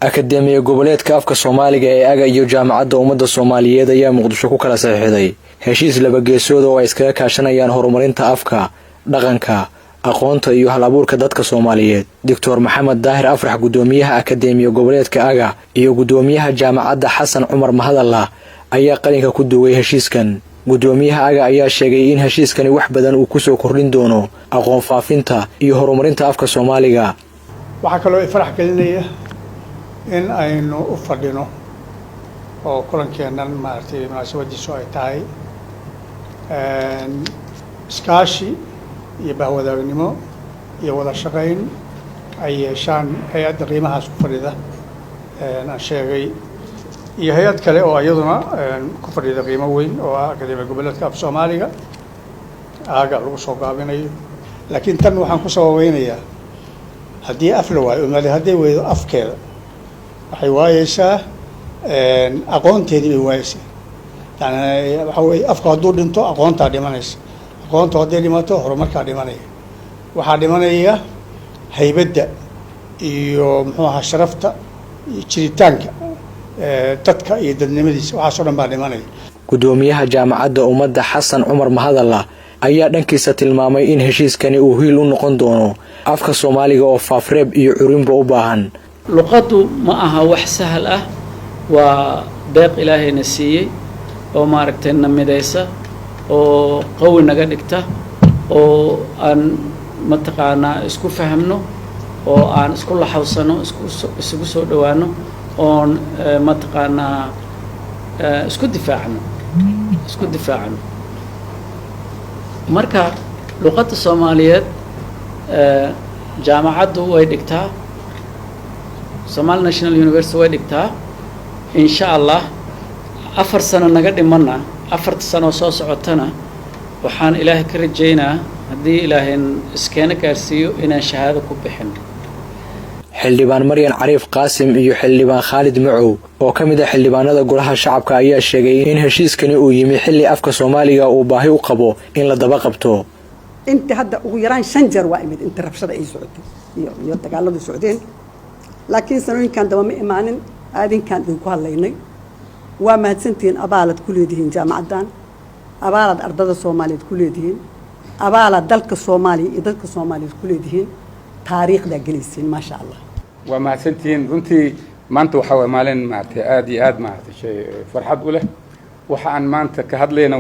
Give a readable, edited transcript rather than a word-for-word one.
أكاديمية goboleedka afka Soomaaliga ee aga iyo jaamacadda ummadda Soomaaliyeed ayaa Muqdisho ku kala saxiixday heshiis laba geesood oo ay iskaga kaashanayaan horumarinta afka, dhaqanka, aqoonta iyo hal-abuurka dadka Soomaaliyeed. Dr. Maxamed Daahir Afrax gudoomiyaha Akademiya goboleedka aga iyo gudoomiyaha jaamacadda Xasan Cumar Mahadallah ayaa qalinka ku duway heshiiskan. Gudoomiyaha aga ayaa sheegay in heshiiskani wax badan uu ku soo kordhin doono aqoon faafinta iyo horumarinta afka Soomaaliga. waxa kaloo ifrax gelinaya in aynu u fadhino oo kulankeenan maartay munaasabadiisu ay tahay iskaashi iyo bahwadaagnimo iyo wada shaqayn ay yeeshaan hay'adda qiimahaas ku fadhida aan sheegay iyo hay'ad kale oo iyaduna ku fadhida qiimo weyn oo ah Akademiga goboleedka afka Soomaaliga aga lagu soo gaabinayo laakiin tan waxaan ku soo weynayaa haddii af la waayo haddii weydo afkeeda waxay waayeysaa aqoonteedii bay waayeysaa yani waxa weeye afka hadduu dhinto aqoontaa dhimanaysa aqoonta haddii dhimato horumarkaa dhimanaya waxaa dhimanaya haybadda iyo muxuu ahaa sharafta iyo jiritaanka dadka iyo dadnimadiisa waxaasoo dhan baa dhimanaya. Gudoomiyaha jaamacadda ummadda Xasan Cumar Mahadallah ayaa dhankiisa tilmaamay in heshiiskani uu hiil u noqon doono afka Soomaaliga oo faafreeb iyo curinba u baahan. luqaddu ma aha wax sahal ah waa deeq ilaahayna siiyey oo maaragtay namidaysa oo qawi naga dhigta oo aan mataqaanaa isku fahamno oo aan isku laxawsano isugu soo dhawaano oon mataqaanaa isku difaacno marka luqadda Soomaaliyeed jaamacaddu way dhigtaa Somali National University way dhigtaa insha Allah 4 sano naga dhimana 4 sano soo socotana waxaan Ilaahay ka rajeynaa haddii Ilaahay iskeena gaarsiiyo inaan shahaado ku bixin. Xildhibaan Maryan Cariif Qaasim iyo xildhibaan Khalid Macow oo ka mid ah xildhibaanada golaha shacabka ayaa sheegay in heshiiskani uu yimi xilli afka Soomaaliga uu baahi u qabo in la daba qabto. inta hadda ugu yaraan 5 jeer waa imid inta rabshada ay socotay iyo dagaaladu socdeen laakiin sanooyinkan daba ma imaanin aadinkan idinku hadlaynay waa mahadsantiin abaalad ku leedihiin jaamacaddan abaalad ardada Soomaaliyeed ku leedihiin abaalad dalka Soomaaliya iyo dadka Soomaaliyeed ku leedihiin taariikhda geliseen ma sha Allah waa mahadsantiin runtii maanta waxa way maalin maartay aad iyo aad maartay shay farxad u leh waxa aan maanta ka hadlayna